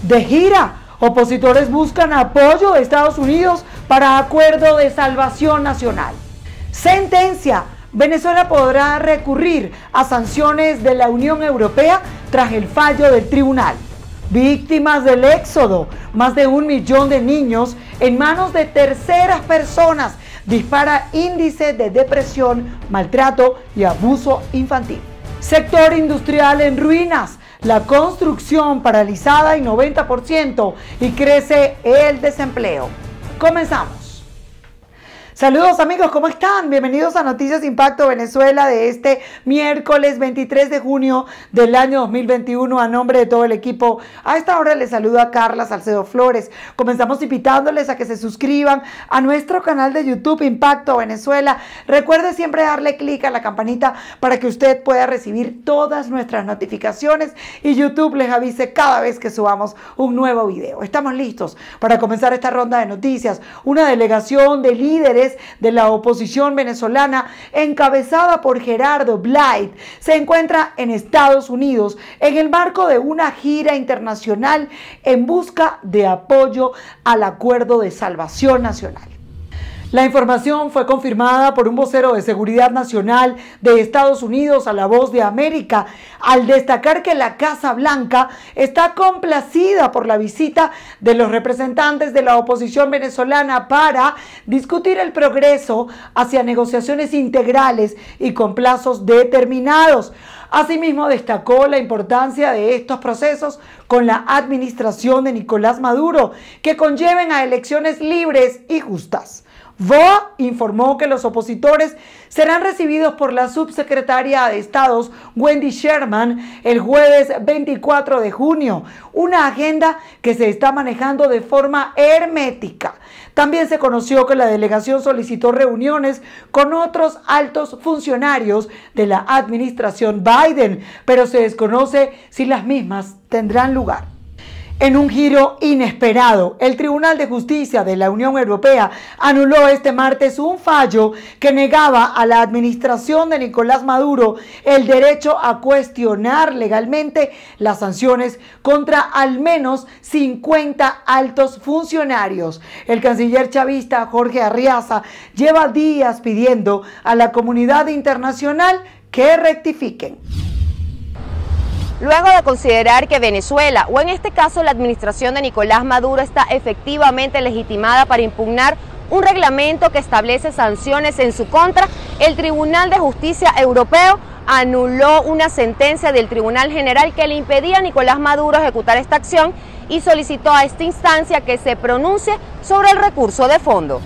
De gira, opositores buscan apoyo de Estados Unidos para acuerdo de salvación nacional. Sentencia: Venezuela podrá recurrir a sanciones de la Unión Europea tras el fallo del tribunal. Víctimas del éxodo: más de 1 millón de niños en manos de terceras personas. Dispara índice de depresión, maltrato y abuso infantil. Sector industrial en ruinas. La construcción paralizada en 90% y crece el desempleo. Comenzamos. Saludos amigos, ¿cómo están? Bienvenidos a Noticias Impacto Venezuela de este miércoles 23 de junio del año 2021. A nombre de todo el equipo, a esta hora les saluda Carla Salcedo Flores. Comenzamos invitándoles a que se suscriban a nuestro canal de YouTube Impacto Venezuela. Recuerde siempre darle clic a la campanita para que usted pueda recibir todas nuestras notificaciones y YouTube les avise cada vez que subamos un nuevo video. Estamos listos para comenzar esta ronda de noticias. Una delegación de líderes de la oposición venezolana encabezada por Gerardo Blight se encuentra en Estados Unidos en el marco de una gira internacional en busca de apoyo al acuerdo de salvación nacional. La información fue confirmada por un vocero de Seguridad Nacional de Estados Unidos a La Voz de América, al destacar que la Casa Blanca está complacida por la visita de los representantes de la oposición venezolana para discutir el progreso hacia negociaciones integrales y con plazos determinados. Asimismo, destacó la importancia de estos procesos con la administración de Nicolás Maduro, que conlleven a elecciones libres y justas. VOA informó que los opositores serán recibidos por la subsecretaria de Estados, Wendy Sherman, el jueves 24 de junio, una agenda que se está manejando de forma hermética. También se conoció que la delegación solicitó reuniones con otros altos funcionarios de la administración Biden, pero se desconoce si las mismas tendrán lugar. En un giro inesperado, el Tribunal de Justicia de la Unión Europea anuló este martes un fallo que negaba a la administración de Nicolás Maduro el derecho a cuestionar legalmente las sanciones contra al menos 50 altos funcionarios. El canciller chavista Jorge Arriaza lleva días pidiendo a la comunidad internacional que rectifiquen. Luego de considerar que Venezuela, o en este caso la administración de Nicolás Maduro, está efectivamente legitimada para impugnar un reglamento que establece sanciones en su contra, el Tribunal de Justicia Europeo anuló una sentencia del Tribunal General que le impedía a Nicolás Maduro ejecutar esta acción y solicitó a esta instancia que se pronuncie sobre el recurso de fondo.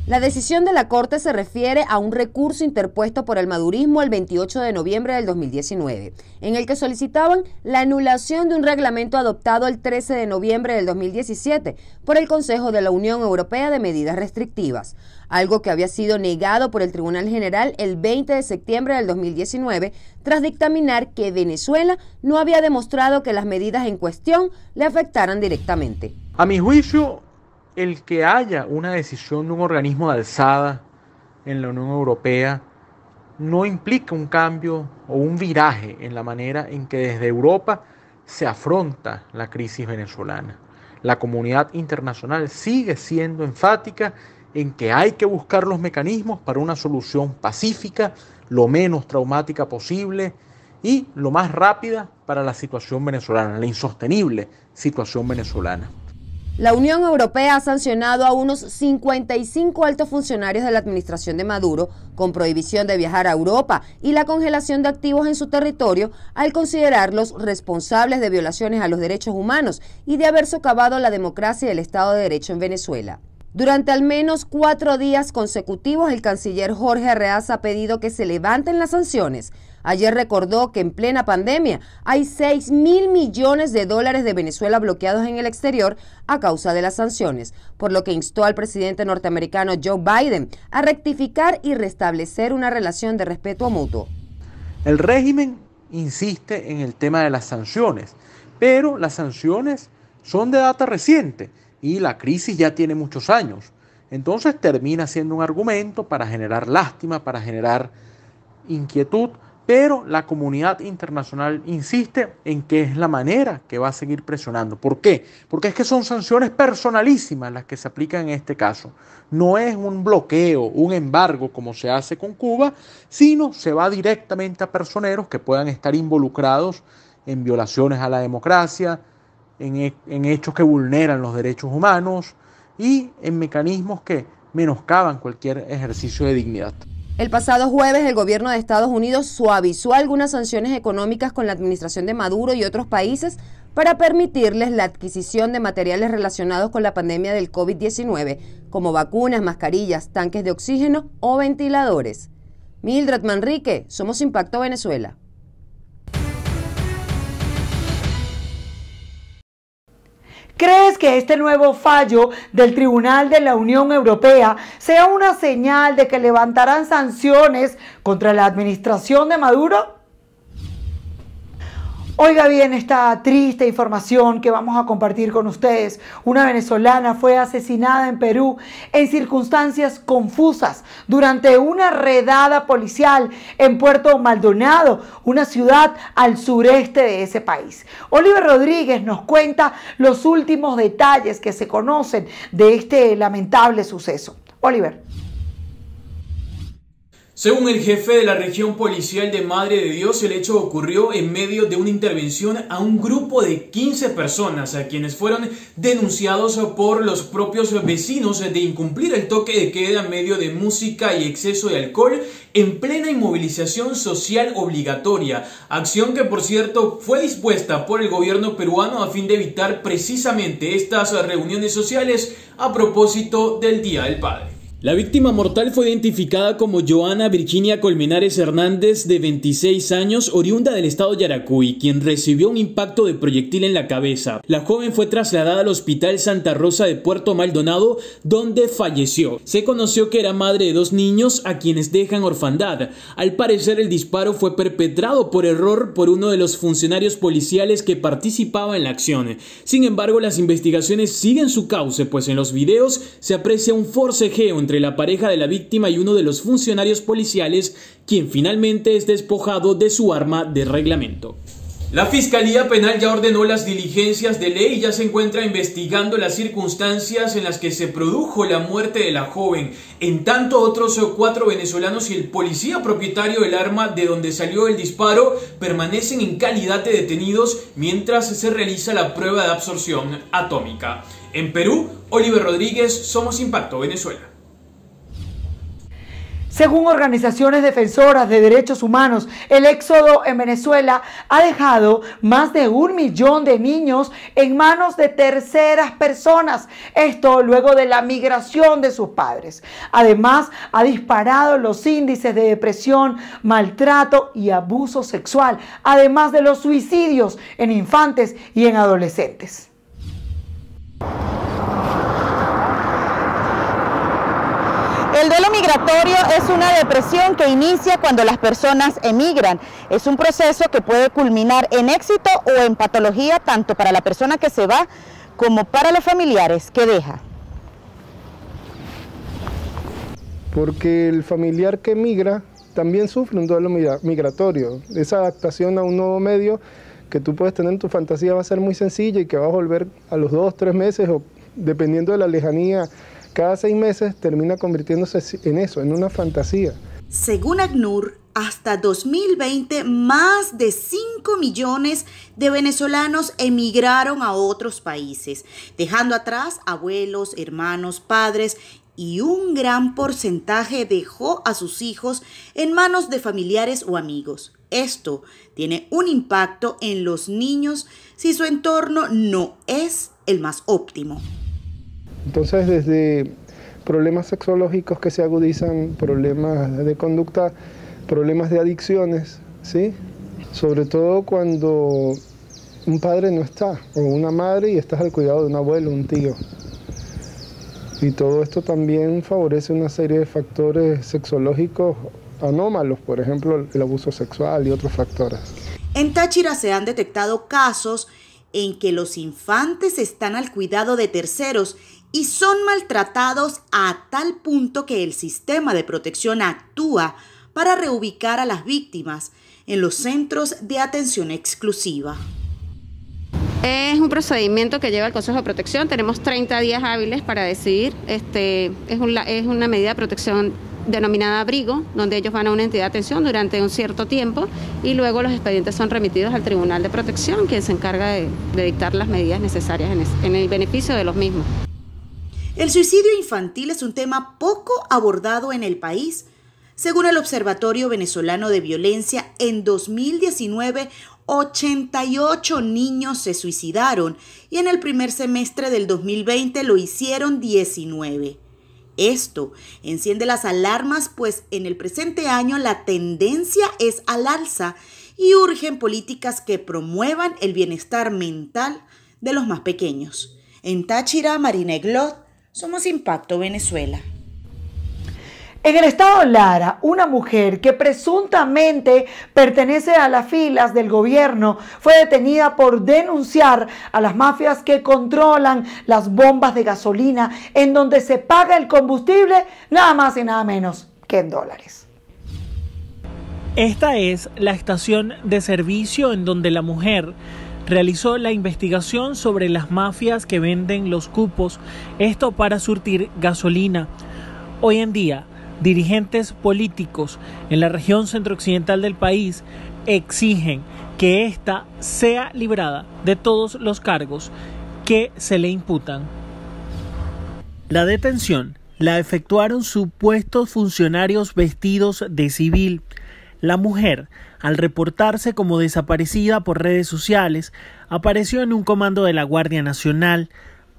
La decisión de la Corte se refiere a un recurso interpuesto por el madurismo el 28 de noviembre del 2019, en el que solicitaban la anulación de un reglamento adoptado el 13 de noviembre del 2017 por el Consejo de la Unión Europea de Medidas Restrictivas, algo que había sido negado por el Tribunal General el 20 de septiembre del 2019, tras dictaminar que Venezuela no había demostrado que las medidas en cuestión le afectaran directamente. A mi juicio, el que haya una decisión de un organismo de alzada en la Unión Europea no implica un cambio o un viraje en la manera en que desde Europa se afronta la crisis venezolana. La comunidad internacional sigue siendo enfática en que hay que buscar los mecanismos para una solución pacífica, lo menos traumática posible y lo más rápida para la situación venezolana, la insostenible situación venezolana. La Unión Europea ha sancionado a unos 55 altos funcionarios de la administración de Maduro con prohibición de viajar a Europa y la congelación de activos en su territorio al considerarlos responsables de violaciones a los derechos humanos y de haber socavado la democracia y el Estado de Derecho en Venezuela. Durante al menos 4 días consecutivos, el canciller Jorge Arriaza ha pedido que se levanten las sanciones. Ayer recordó que en plena pandemia hay $6.000 millones de Venezuela bloqueados en el exterior a causa de las sanciones, por lo que instó al presidente norteamericano Joe Biden a rectificar y restablecer una relación de respeto mutuo. El régimen insiste en el tema de las sanciones, pero las sanciones son de data reciente y la crisis ya tiene muchos años. Entonces termina siendo un argumento para generar lástima, para generar inquietud, pero la comunidad internacional insiste en que es la manera que va a seguir presionando. ¿Por qué? Porque es que son sanciones personalísimas las que se aplican en este caso. No es un bloqueo, un embargo como se hace con Cuba, sino se va directamente a personeros que puedan estar involucrados en violaciones a la democracia, en hechos que vulneran los derechos humanos y en mecanismos que menoscaban cualquier ejercicio de dignidad. El pasado jueves, el gobierno de Estados Unidos suavizó algunas sanciones económicas con la administración de Maduro y otros países para permitirles la adquisición de materiales relacionados con la pandemia del COVID-19, como vacunas, mascarillas, tanques de oxígeno o ventiladores. Mildred Manrique, Somos Impacto Venezuela. ¿Crees que este nuevo fallo del Tribunal de la Unión Europea sea una señal de que levantarán sanciones contra la administración de Maduro? Oiga bien esta triste información que vamos a compartir con ustedes. Una venezolana fue asesinada en Perú en circunstancias confusas durante una redada policial en Puerto Maldonado, una ciudad al sureste de ese país. Oliver Rodríguez nos cuenta los últimos detalles que se conocen de este lamentable suceso. Oliver. Según el jefe de la región policial de Madre de Dios, el hecho ocurrió en medio de una intervención a un grupo de 15 personas, a quienes fueron denunciados por los propios vecinos de incumplir el toque de queda en medio de música y exceso de alcohol en plena inmovilización social obligatoria, acción que por cierto fue dispuesta por el gobierno peruano a fin de evitar precisamente estas reuniones sociales a propósito del Día del Padre. La víctima mortal fue identificada como Joana Virginia Colmenares Hernández, de 26 años, oriunda del estado Yaracuy, quien recibió un impacto de proyectil en la cabeza. La joven fue trasladada al Hospital Santa Rosa de Puerto Maldonado, donde falleció. Se conoció que era madre de 2 niños a quienes dejan orfandad. Al parecer, el disparo fue perpetrado por error por uno de los funcionarios policiales que participaba en la acción. Sin embargo, las investigaciones siguen su cauce, pues en los videos se aprecia un forcejeo entre la pareja de la víctima y uno de los funcionarios policiales, quien finalmente es despojado de su arma de reglamento. La Fiscalía Penal ya ordenó las diligencias de ley y ya se encuentra investigando las circunstancias en las que se produjo la muerte de la joven. En tanto, otros 4 venezolanos y el policía propietario del arma de donde salió el disparo permanecen en calidad de detenidos mientras se realiza la prueba de absorción atómica. En Perú, Oliver Rodríguez, Somos Impacto Venezuela. Según organizaciones defensoras de derechos humanos, el éxodo en Venezuela ha dejado más de 1 millón de niños en manos de terceras personas. Esto luego de la migración de sus padres. Además, ha disparado los índices de depresión, maltrato y abuso sexual, además de los suicidios en infantes y en adolescentes. El duelo migratorio es una depresión que inicia cuando las personas emigran. Es un proceso que puede culminar en éxito o en patología, tanto para la persona que se va como para los familiares que deja. Porque el familiar que migra también sufre un duelo migratorio. Esa adaptación a un nuevo medio que tú puedes tener en tu fantasía va a ser muy sencilla y que va a volver a los 2 o 3 meses o dependiendo de la lejanía. Cada 6 meses termina convirtiéndose en eso, en una fantasía. Según ACNUR, hasta 2020, más de 5 millones de venezolanos emigraron a otros países, dejando atrás abuelos, hermanos, padres, y un gran porcentaje dejó a sus hijos en manos de familiares o amigos. Esto tiene un impacto en los niños si su entorno no es el más óptimo. Entonces, desde problemas sexológicos que se agudizan, problemas de conducta, problemas de adicciones, ¿sí? Sobre todo cuando un padre no está, o una madre y estás al cuidado de un abuelo, un tío. Y todo esto también favorece una serie de factores sexológicos anómalos, por ejemplo, el abuso sexual y otros factores. En Táchira se han detectado casos en que los infantes están al cuidado de terceros y son maltratados a tal punto que el sistema de protección actúa para reubicar a las víctimas en los centros de atención exclusiva. Es un procedimiento que lleva el Consejo de Protección. Tenemos 30 días hábiles para decidir. Es una medida de protección denominada abrigo, donde ellos van a una entidad de atención durante un cierto tiempo y luego los expedientes son remitidos al Tribunal de Protección, quien se encarga de dictar las medidas necesarias en el beneficio de los mismos. El suicidio infantil es un tema poco abordado en el país. Según el Observatorio Venezolano de Violencia, en 2019, 88 niños se suicidaron y en el primer semestre del 2020 lo hicieron 19. Esto enciende las alarmas, pues en el presente año la tendencia es al alza y urgen políticas que promuevan el bienestar mental de los más pequeños. En Táchira, Marina Eglot, somos Impacto Venezuela. En el estado Lara, una mujer que presuntamente pertenece a las filas del gobierno fue detenida por denunciar a las mafias que controlan las bombas de gasolina en donde se paga el combustible nada más y nada menos que en dólares. Esta es la estación de servicio en donde la mujer realizó la investigación sobre las mafias que venden los cupos, esto para surtir gasolina. Hoy en día, dirigentes políticos en la región centro-occidental del país exigen que ésta sea librada de todos los cargos que se le imputan. La detención la efectuaron supuestos funcionarios vestidos de civil. La mujer, al reportarse como desaparecida por redes sociales, apareció en un comando de la Guardia Nacional.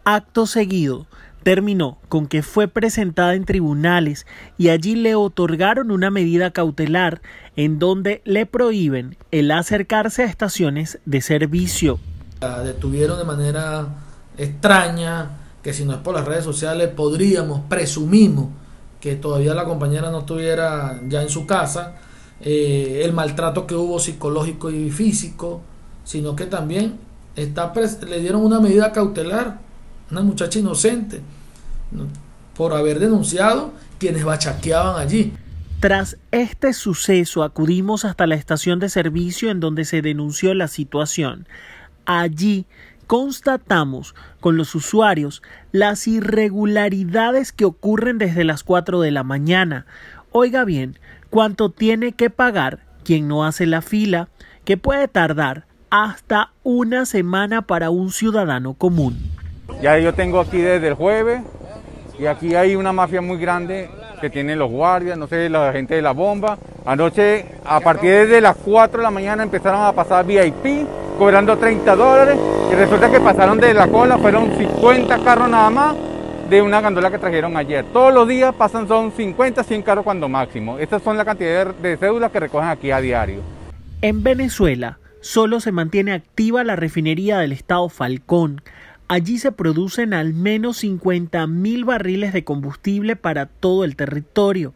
Acto seguido, terminó con que fue presentada en tribunales y allí le otorgaron una medida cautelar en donde le prohíben el acercarse a estaciones de servicio. La detuvieron de manera extraña, que si no es por las redes sociales presumimos que todavía la compañera no estuviera ya en su casa, el maltrato que hubo psicológico y físico, sino que también le dieron una medida cautelar, una muchacha inocente, por haber denunciado quienes bachaqueaban allí. Tras este suceso acudimos hasta la estación de servicio en donde se denunció la situación. Allí constatamos con los usuarios las irregularidades que ocurren desde las 4 de la mañana. Oiga bien, ¿cuánto tiene que pagar quien no hace la fila? Que puede tardar hasta una semana para un ciudadano común. Ya yo tengo aquí desde el jueves y aquí hay una mafia muy grande que tienen los guardias, no sé, la gente de la bomba. Anoche, a partir de las 4 de la mañana empezaron a pasar VIP, cobrando $30 y resulta que pasaron de la cola, fueron 50 carros nada más de una gandola que trajeron ayer. Todos los días pasan, son 50, 100 carros cuando máximo. Estas son la cantidad de cédulas que recogen aquí a diario. En Venezuela solo se mantiene activa la refinería del estado Falcón. Allí se producen al menos 50.000 barriles de combustible para todo el territorio.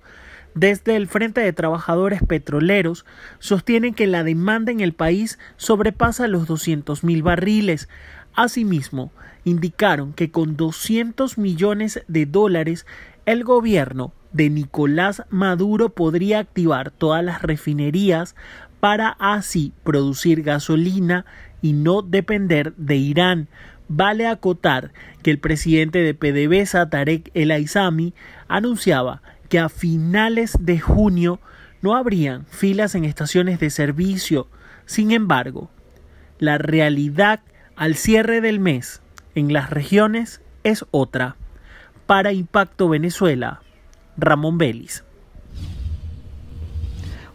Desde el Frente de Trabajadores Petroleros sostienen que la demanda en el país sobrepasa los 200.000 barriles. Asimismo, indicaron que con $200 millones el gobierno de Nicolás Maduro podría activar todas las refinerías para así producir gasolina y no depender de Irán. Vale acotar que el presidente de PDVSA, Tarek El Aizami, anunciaba que a finales de junio no habrían filas en estaciones de servicio. Sin embargo, la realidad al cierre del mes en las regiones es otra. Para Impacto Venezuela, Ramón Vélez.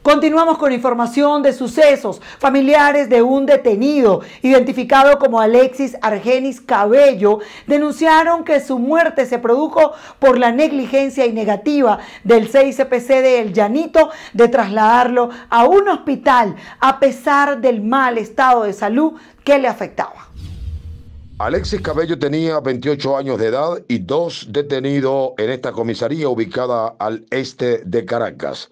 Continuamos con información de sucesos. Familiares de un detenido, identificado como Alexis Argenis Cabello, denunciaron que su muerte se produjo por la negligencia y negativa del CICPC de El Llanito de trasladarlo a un hospital a pesar del mal estado de salud que le afectaba. Alexis Cabello tenía 28 años de edad y 2 detenidos en esta comisaría ubicada al este de Caracas.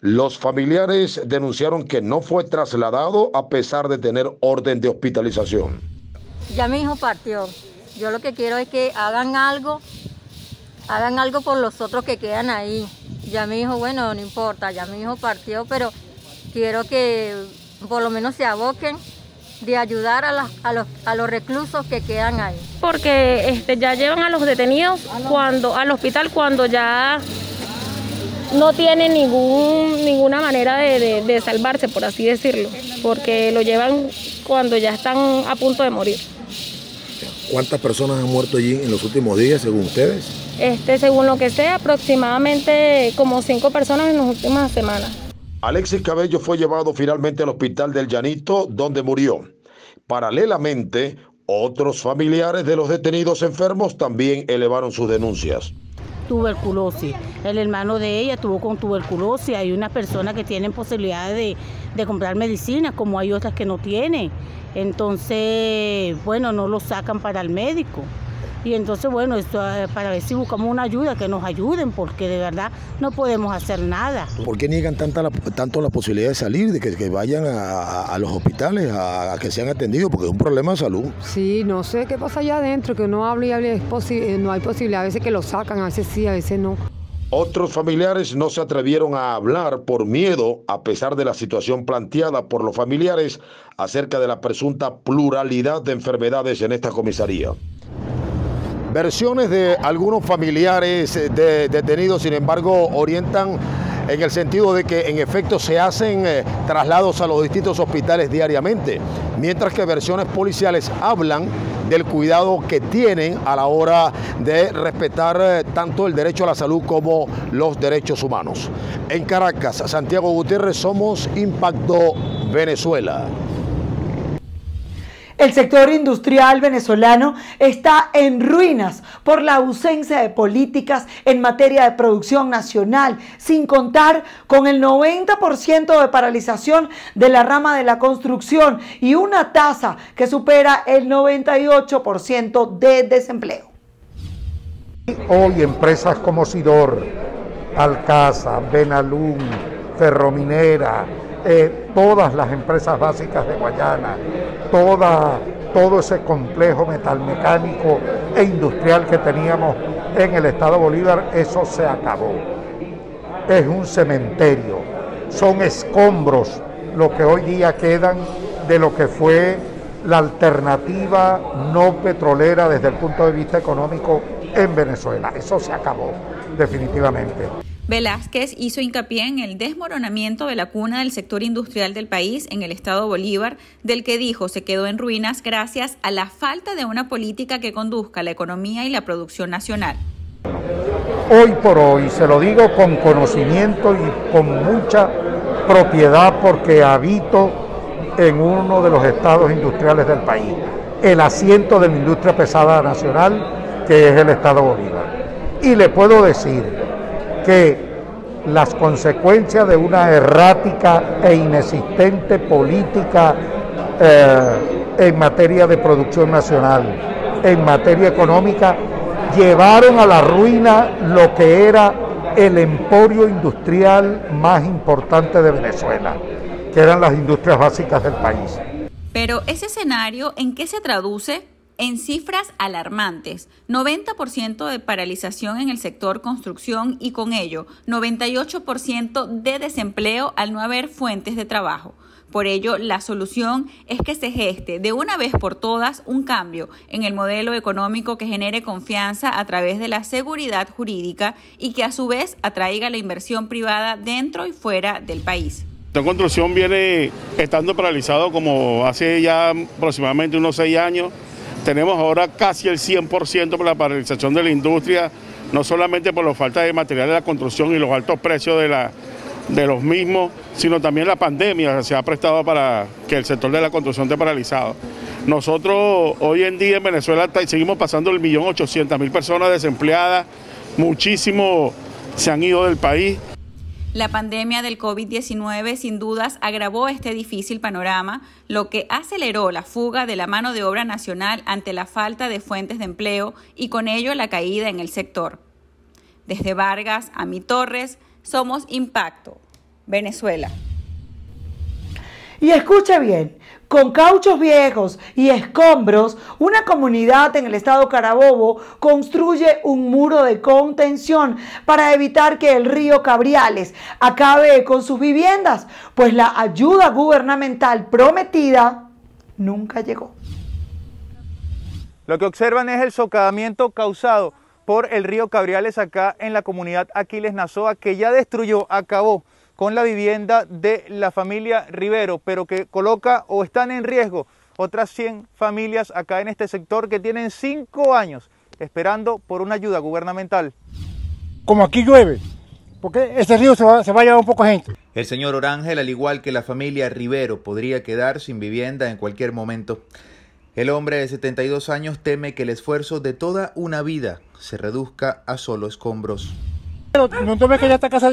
Los familiares denunciaron que no fue trasladado a pesar de tener orden de hospitalización. Ya mi hijo partió. Yo lo que quiero es que hagan algo por los otros que quedan ahí. Ya mi hijo, bueno, no importa, ya mi hijo partió, pero quiero que por lo menos se aboquen de ayudar a los reclusos que quedan ahí. Porque ya llevan a los detenidos al hospital cuando ya no tienen ninguna manera de salvarse, por así decirlo, porque lo llevan cuando ya están a punto de morir. ¿Cuántas personas han muerto allí en los últimos días, según ustedes? Según lo que sea, aproximadamente como 5 personas en las últimas semanas. Alexis Cabello fue llevado finalmente al hospital del Llanito, donde murió. Paralelamente, otros familiares de los detenidos enfermos también elevaron sus denuncias. Tuberculosis. El hermano de ella estuvo con tuberculosis. Hay unas personas que tienen posibilidades de comprar medicinas, como hay otras que no tienen. Entonces, bueno, no lo sacan para el médico. Y entonces, bueno, esto para ver si buscamos una ayuda, que nos ayuden, porque de verdad no podemos hacer nada. ¿Por qué niegan tanto la posibilidad de salir, de que vayan a los hospitales, a que sean atendidos? Porque es un problema de salud. Sí, no sé qué pasa allá adentro, que no hable y hable, no hay posibilidad. A veces que lo sacan, a veces sí, a veces no. Otros familiares no se atrevieron a hablar por miedo, a pesar de la situación planteada por los familiares acerca de la presunta pluralidad de enfermedades en esta comisaría. Versiones de algunos familiares de detenidos, sin embargo, orientan en el sentido de que en efecto se hacen traslados a los distintos hospitales diariamente, mientras que versiones policiales hablan del cuidado que tienen a la hora de respetar tanto el derecho a la salud como los derechos humanos. En Caracas, Santiago Gutiérrez, Somos Impacto Venezuela. El sector industrial venezolano está en ruinas por la ausencia de políticas en materia de producción nacional, sin contar con el 90% de paralización de la rama de la construcción y una tasa que supera el 98% de desempleo. Hoy empresas como Sidor, Alcasa, Benalún, Ferrominera, todas las empresas básicas de Guayana, todo ese complejo metalmecánico e industrial que teníamos en el estado Bolívar, eso se acabó. Es un cementerio, son escombros lo que hoy día quedan de lo que fue la alternativa no petrolera desde el punto de vista económico en Venezuela. Eso se acabó definitivamente. Velázquez hizo hincapié en el desmoronamiento de la cuna del sector industrial del país en el estado Bolívar, del que dijo se quedó en ruinas gracias a la falta de una política que conduzca la economía y la producción nacional. Hoy por hoy, se lo digo con conocimiento y con mucha propiedad porque habito en uno de los estados industriales del país, el asiento de la industria pesada nacional, que es el estado Bolívar. Y le puedo decir que las consecuencias de una errática e inexistente política en materia de producción nacional, en materia económica, llevaron a la ruina lo que era el emporio industrial más importante de Venezuela, que eran las industrias básicas del país. Pero ese escenario, ¿en qué se traduce? En cifras alarmantes, 90% de paralización en el sector construcción y con ello 98% de desempleo al no haber fuentes de trabajo. Por ello, la solución es que se geste de una vez por todas un cambio en el modelo económico que genere confianza a través de la seguridad jurídica y que a su vez atraiga la inversión privada dentro y fuera del país. La construcción viene estando paralizado como hace ya aproximadamente unos 6 años. Tenemos ahora casi el 100% por la paralización de la industria, no solamente por la falta de material de la construcción y los altos precios de los mismos, sino también la pandemia se ha prestado para que el sector de la construcción esté paralizado. Nosotros hoy en día en Venezuela seguimos pasando el 1.800.000 personas desempleadas, muchísimos se han ido del país. La pandemia del COVID-19 sin dudas agravó este difícil panorama, lo que aceleró la fuga de la mano de obra nacional ante la falta de fuentes de empleo y con ello la caída en el sector. Desde Vargas a Mi Torres, Somos Impacto, Venezuela. Y escuche bien, Con cauchos viejos y escombros, una comunidad en el estado Carabobo construye un muro de contención para evitar que el río Cabriales acabe con sus viviendas, pues la ayuda gubernamental prometida nunca llegó. Lo que observan es el socavamiento causado por el río Cabriales acá en la comunidad Aquiles Nazoa, que ya destruyó, acabó con la vivienda de la familia Rivero, pero que coloca o están en riesgo otras 100 familias acá en este sector que tienen 5 años esperando por una ayuda gubernamental. Como aquí llueve, porque ese río se va a llevar un poco de gente. El señor Orángel, al igual que la familia Rivero, podría quedar sin vivienda en cualquier momento. El hombre de 72 años teme que el esfuerzo de toda una vida se reduzca a solo escombros. No te ves que esta casa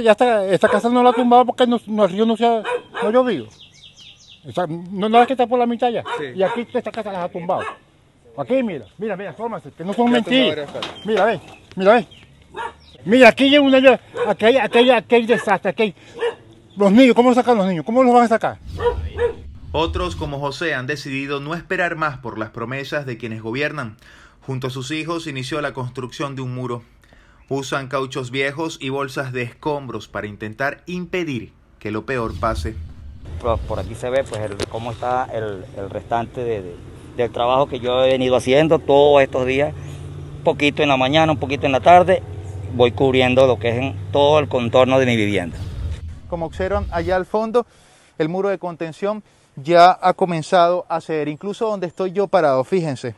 no la ha tumbado porque el río no ha llovido. No ves que está por la mitad ya. Sí. Y aquí esta casa las ha tumbado. Aquí mira, fórmase, que no son mentiras. Mira, ve. Mira, aquí hay una, aquí hay desastre, aquí hay... Los niños, ¿cómo sacan los niños? ¿Cómo los van a sacar? Otros, como José, han decidido no esperar más por las promesas de quienes gobiernan. Junto a sus hijos inició la construcción de un muro. Usan cauchos viejos y bolsas de escombros para intentar impedir que lo peor pase. Por aquí se ve pues cómo está el restante del trabajo que yo he venido haciendo todos estos días. Un poquito en la mañana, un poquito en la tarde, voy cubriendo lo que es en todo el contorno de mi vivienda. Como observan allá al fondo, el muro de contención ya ha comenzado a ceder. Incluso donde estoy yo parado, fíjense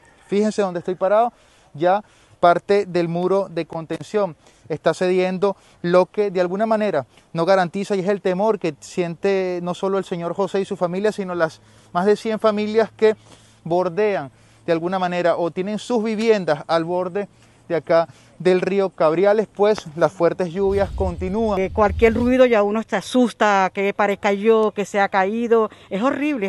donde estoy parado, ya parte del muro de contención está cediendo, lo que de alguna manera no garantiza, y es el temor que siente no solo el señor José y su familia, sino las más de 100 familias que bordean de alguna manera o tienen sus viviendas al borde de acá del río Cabriales, pues las fuertes lluvias continúan. Cualquier ruido ya uno se asusta, que parezca yo, que se ha caído, es horrible,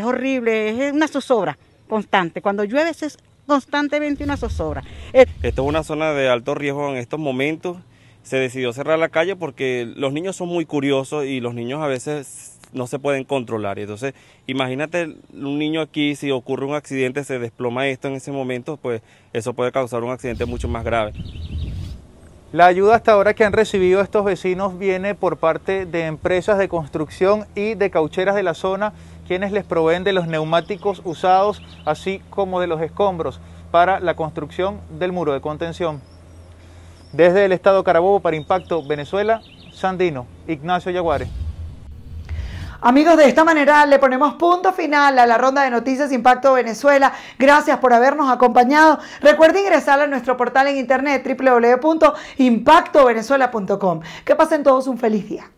es una zozobra constante. Cuando llueve es constantemente una zozobra. Esto es una zona de alto riesgo en estos momentos. Se decidió cerrar la calle porque los niños son muy curiosos y los niños a veces no se pueden controlar. Entonces, imagínate un niño aquí, si ocurre un accidente, se desploma esto en ese momento, pues eso puede causar un accidente mucho más grave. La ayuda hasta ahora que han recibido estos vecinos viene por parte de empresas de construcción y de caucheras de la zona, quienes les proveen de los neumáticos usados, así como de los escombros para la construcción del muro de contención. Desde el estado Carabobo para Impacto Venezuela, Sandino, Ignacio Yaguare. Amigos, de esta manera le ponemos punto final a la ronda de noticias Impacto Venezuela. Gracias por habernos acompañado. Recuerden ingresar a nuestro portal en internet www.impactovenezuela.com. Que pasen todos un feliz día.